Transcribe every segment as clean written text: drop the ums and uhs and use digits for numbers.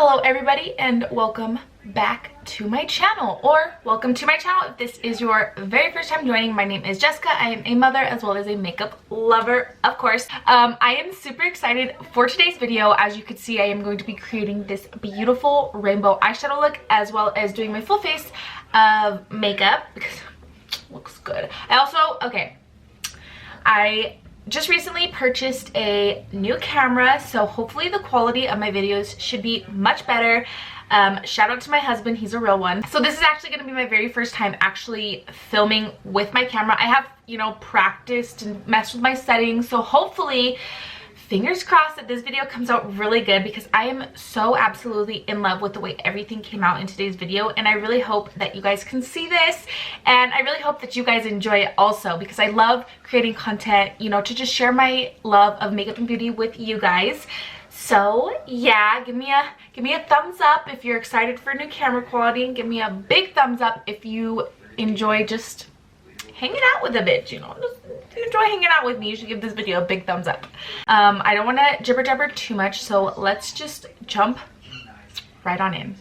Hello everybody and welcome back to my channel, or welcome to my channel if this is your very first time joining. My name is Jessica. I am a mother as well as a makeup lover, of course. I am super excited for today's video. As you can see, I am going to be creating this beautiful rainbow eyeshadow look as well as doing my full face of makeup because it looks good. I just recently purchased a new camera, so hopefully the quality of my videos should be much better. Shout out to my husband, he's a real one. So this is actually going to be my very first time actually filming with my camera. I have, practiced and messed with my settings, so hopefully, fingers crossed that this video comes out really good, because I am so absolutely in love with the way everything came out in today's video, and I really hope that you guys can see this, and I really hope that you guys enjoy it also, because I love creating content, to just share my love of makeup and beauty with you guys. So yeah, give me a thumbs up if you're excited for new camera quality, and give me a big thumbs up if you enjoy just hanging out with a bitch, just if you enjoy hanging out with me, you should give this video a big thumbs up. I don't want to jibber jabber too much, so let's just jump right on in.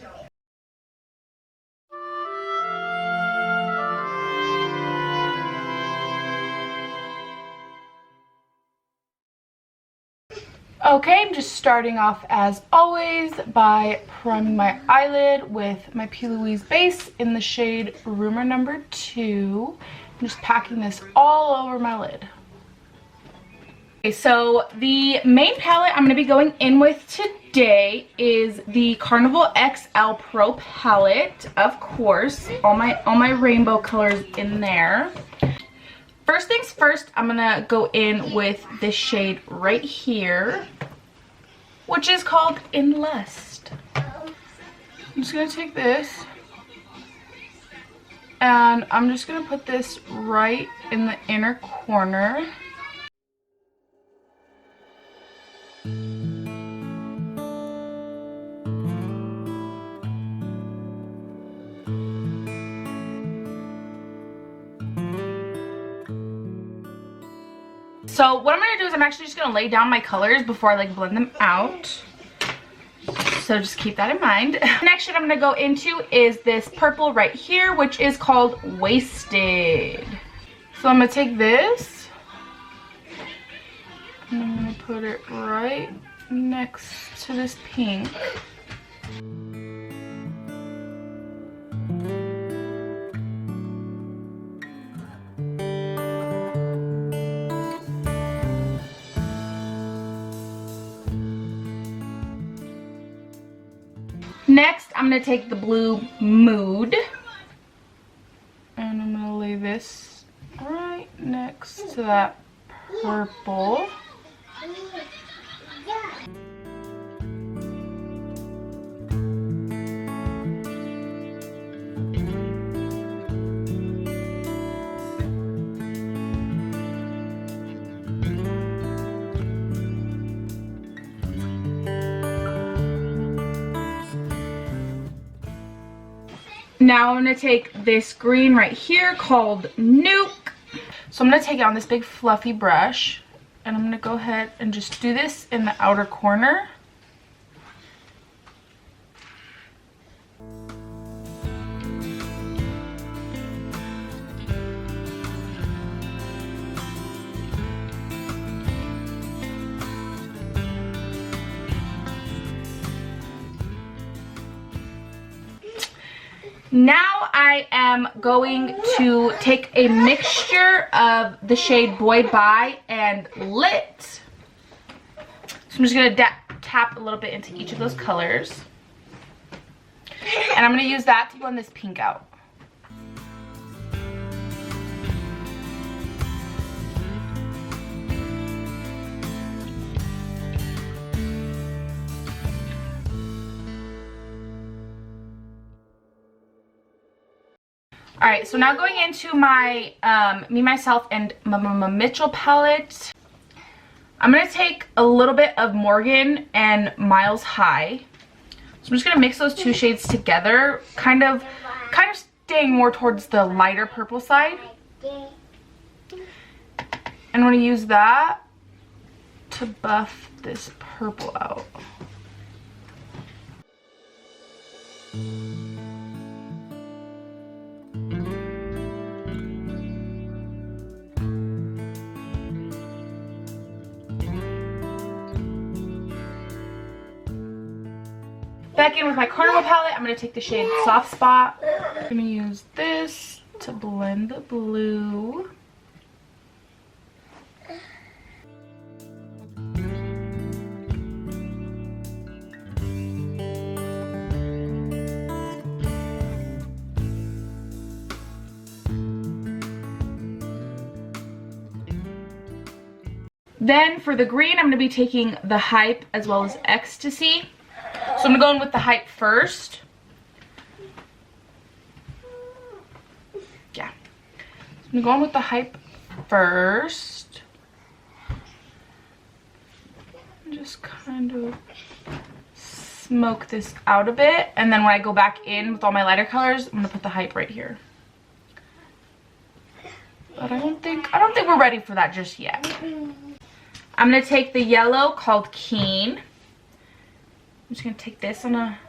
Okay, I'm just starting off as always by priming my eyelid with my P. Louise base in the shade Rumor Number 2. I'm just packing this all over my lid. Okay, so the main palette I'm going to be going in with today is the Carnival XL Pro palette. Of course, all my rainbow colors in there. First things first, I'm gonna go in with this shade right here, which is called In Lust. I'm just gonna take this and I'm just gonna put this right in the inner corner. So what I'm going to do is I'm actually just going to lay down my colors before I blend them out. So just keep that in mind. Next shade I'm going to go into is this purple right here, which is called Wasted. So I'm going to take this and I'm going to put it right next to this pink. Next, I'm going to take the blue Mood, and I'm going to lay this right next to that purple. Now I'm going to take this green right here called Nuke. So I'm going to take it on this big fluffy brush, and I'm going to go ahead and just do this in the outer corner. Now I am going to take a mixture of the shade Boy Bye and Lit. So I'm just going to tap a little bit into each of those colors. And I'm going to use that to blend this pink out. Alright, so now going into my Me, Myself, and Mitchell palette. I'm going to take a little bit of Morgan and Miles High. So I'm just going to mix those two shades together, kind of staying more towards the lighter purple side. And I'm going to use that to buff this purple out. Back in with my Carnival palette, I'm going to take the shade Soft Spot. I'm going to use this to blend the blue. Then for the green, I'm going to be taking the Hype as well as Ecstasy. So I'm going to go in with the Hype first. Yeah. So I'm going to go in with the Hype first. And just kind of smoke this out a bit. And then when I go back in with all my lighter colors, I'm going to put the Hype right here. But I don't think we're ready for that just yet. I'm going to take the yellow called Keen. I'm just going to take this on a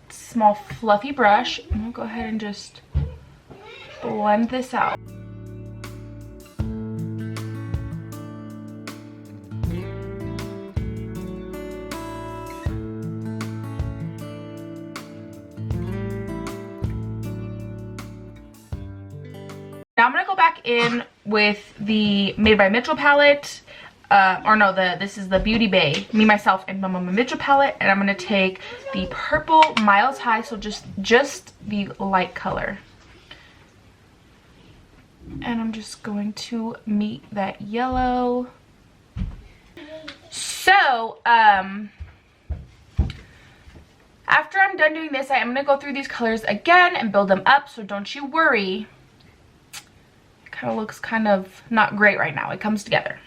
small fluffy brush. I'm going to go ahead and just blend this out. Now I'm going to go back in with the Made by Mitchell palette. This is the Beauty Bay, Me, Myself, and Mama Mitchell palette. And I'm going to take the purple Miles High, so just the light color. And I'm just going to meet that yellow. So, after I'm done doing this, I am going to go through these colors again and build them up, so don't you worry. It kind of looks kind of not great right now. It comes together.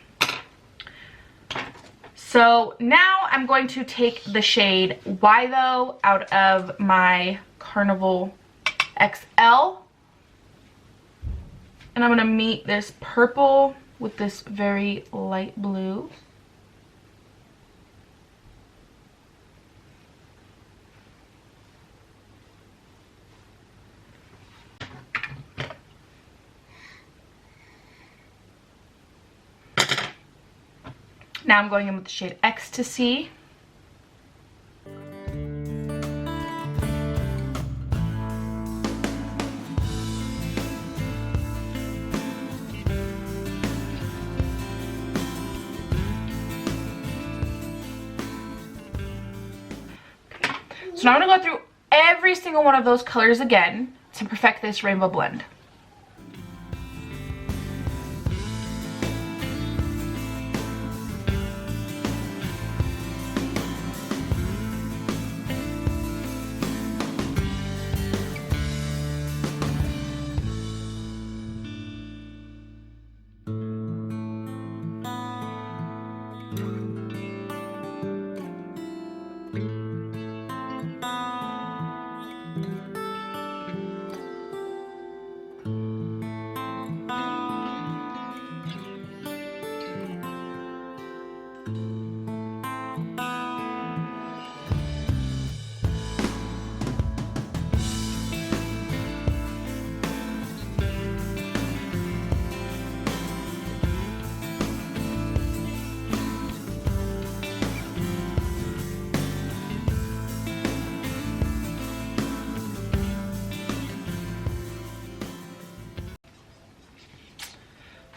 So now I'm going to take the shade Why Though out of my Carnival XL. And I'm going to meet this purple with this very light blue. Now I'm going in with the shade Ecstasy. So now I'm going to go through every single one of those colors again to perfect this rainbow blend.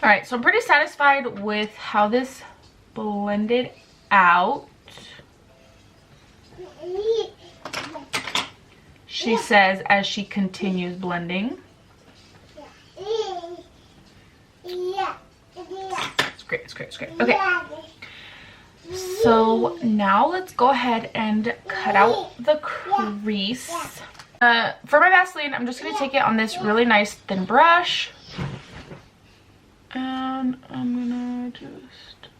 Alright, so I'm pretty satisfied with how this blended out. She says as she continues blending. It's great, it's great, it's great. Okay. So now let's go ahead and cut out the crease. For my Vaseline, I'm just going to take it on this really nice thin brush. And I'm gonna just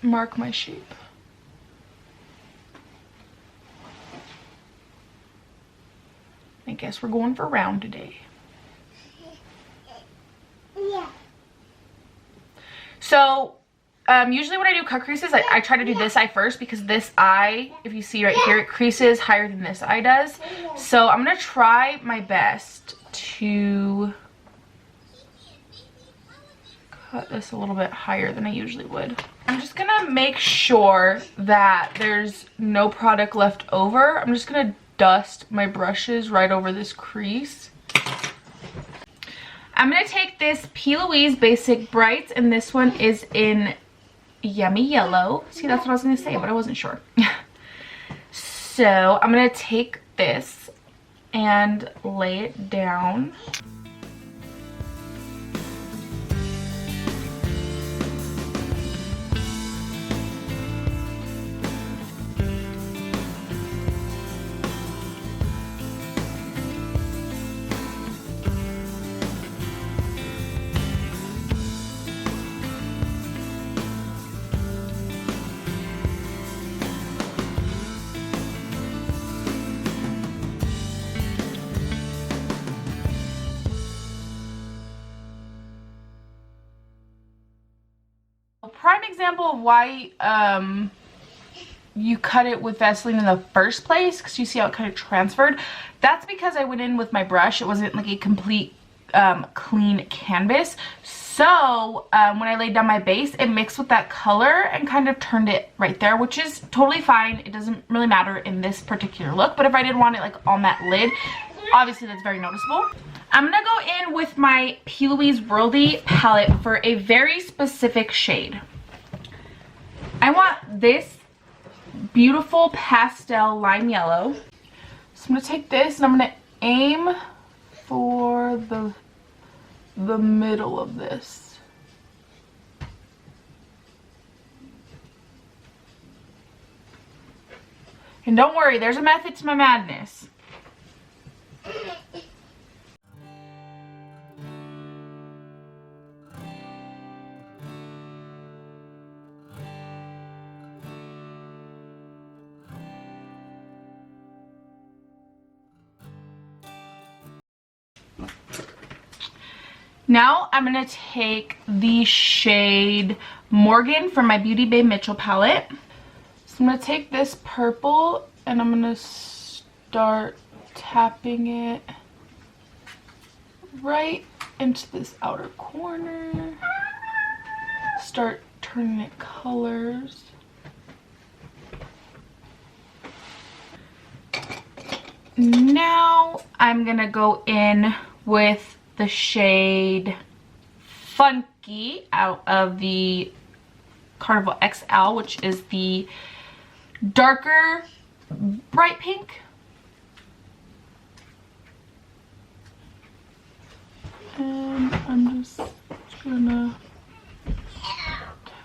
mark my shape. I guess we're going for round today. So Usually when I do cut creases, I try to do this eye first because this eye, if you see right here, it creases higher than this eye does. So I'm going to try my best to cut this a little bit higher than I usually would. I'm just going to make sure that there's no product left over. I'm just going to dust my brushes right over this crease. I'm going to take this P. Louise Basic Brights, and this one is in Yummy Yellow. See, that's what I was going to say, but I wasn't sure. So I'm going to take this and lay it down. Prime example of why you cut it with Vaseline in the first place, because you see how it kind of transferred. That's because I went in with my brush. It wasn't like a complete clean canvas. So when I laid down my base, it mixed with that color and kind of turned it right there, which is totally fine. It doesn't really matter in this particular look, but if I did want it like on that lid, obviously that's very noticeable. I'm gonna go in with my P. Louise Worldy palette for a very specific shade. I want this beautiful pastel lime yellow. So I'm gonna take this and I'm gonna aim for the middle of this. And don't worry, there's a method to my madness. Now I'm going to take the shade Morgan from my Beauty Bay Mitchell palette. So I'm going to take this purple and I'm going to start tapping it right into this outer corner. Start turning it colors. Now I'm going to go in with the shade Funky out of the Carnival XL, which is the darker bright pink. And I'm just gonna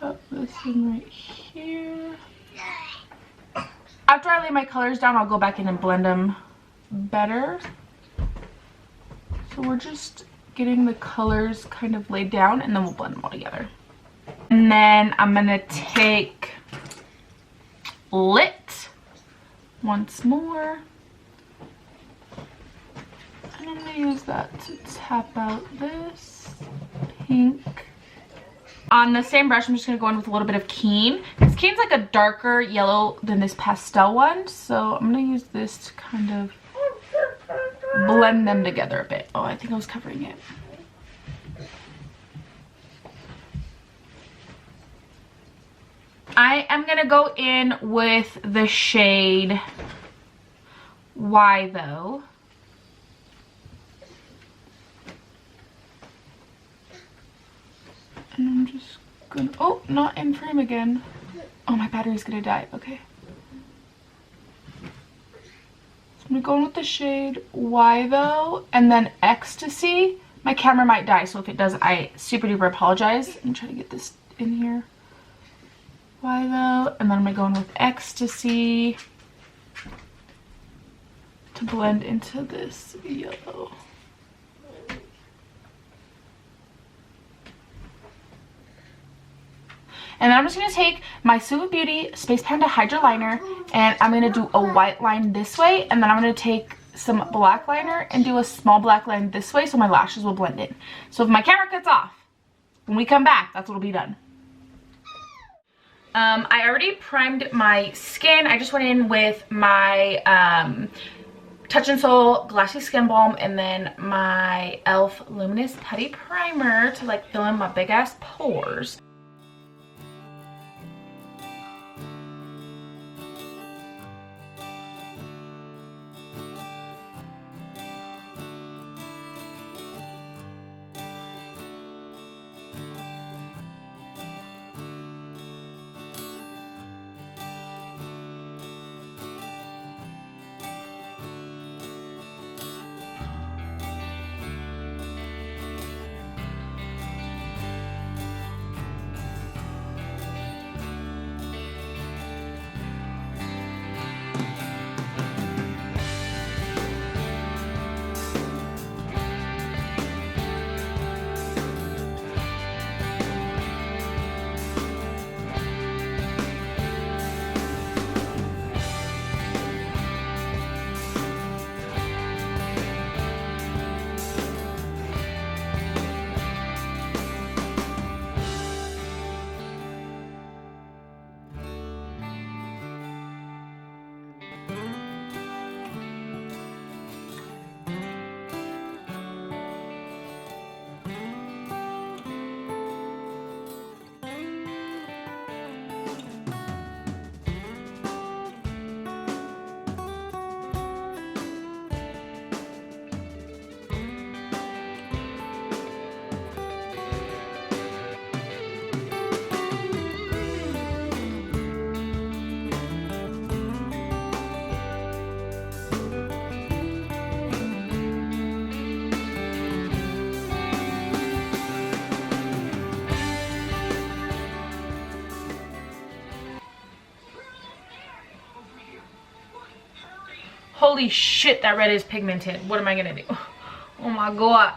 tap this in right here. After I lay my colors down, I'll go back in and blend them better. So we're just getting the colors kind of laid down and then we'll blend them all together. And then I'm going to take Lit once more. And I'm going to use that to tap out this pink. On the same brush, I'm just going to go in with a little bit of Keen. This Keen's like a darker yellow than this pastel one. So I'm going to use this to kind of blend them together a bit. Oh, I think I was covering it. I am going to go in with the shade Why Though. And I'm just going to... Oh, not in frame again. Oh, my battery's going to die. Okay. I'm going to go in with the shade Why Though, and then Ecstasy. My camera might die, so if it does, I super duper apologize. I'm trying to get this in here. Why Though, and then I'm going to go in with Ecstasy to blend into this yellow. And then I'm just going to take my Suva Beauty Space Panda Hydra Liner and I'm going to do a white line this way, and then I'm going to take some black liner and do a small black line this way so my lashes will blend in. So if my camera cuts off, when we come back, that's what will be done. I already primed my skin. I just went in with my Touch in Sol Glassy Skin Balm and then my e.l.f. Luminous Putty Primer to like fill in my big ass pores. Holy shit, that red is pigmented. What am I gonna do? Oh my god.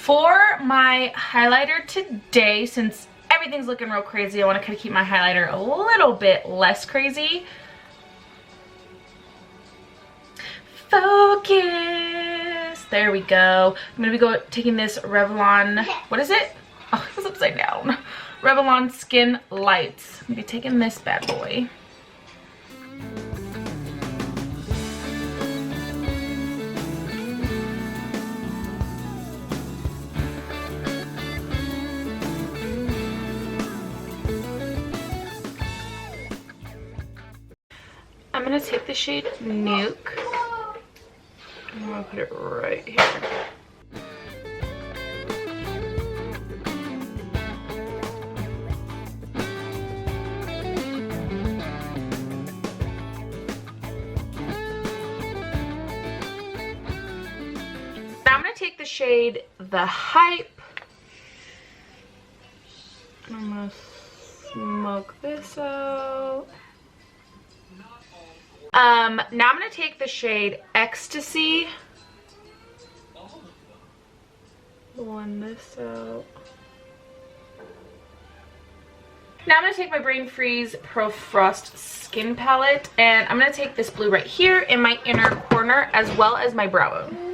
For my highlighter today, since everything's looking real crazy, I want to kind of keep my highlighter a little bit less crazy. Focus. There we go. I'm going to be taking this Revlon, what is it? Oh, it was upside down. Revlon Skin Lights. I'm going to be taking this bad boy. I'm going to take the shade Nuke. I'm going to put it right here. Now I'm going to take the shade The Hype. I'm going to smoke this out. Now I'm gonna take the shade Ecstasy. Blend this out. Now I'm going to take my Brain Freeze Pro Frost Skin Palette, and I'm going to take this blue right here in my inner corner as well as my brow bone.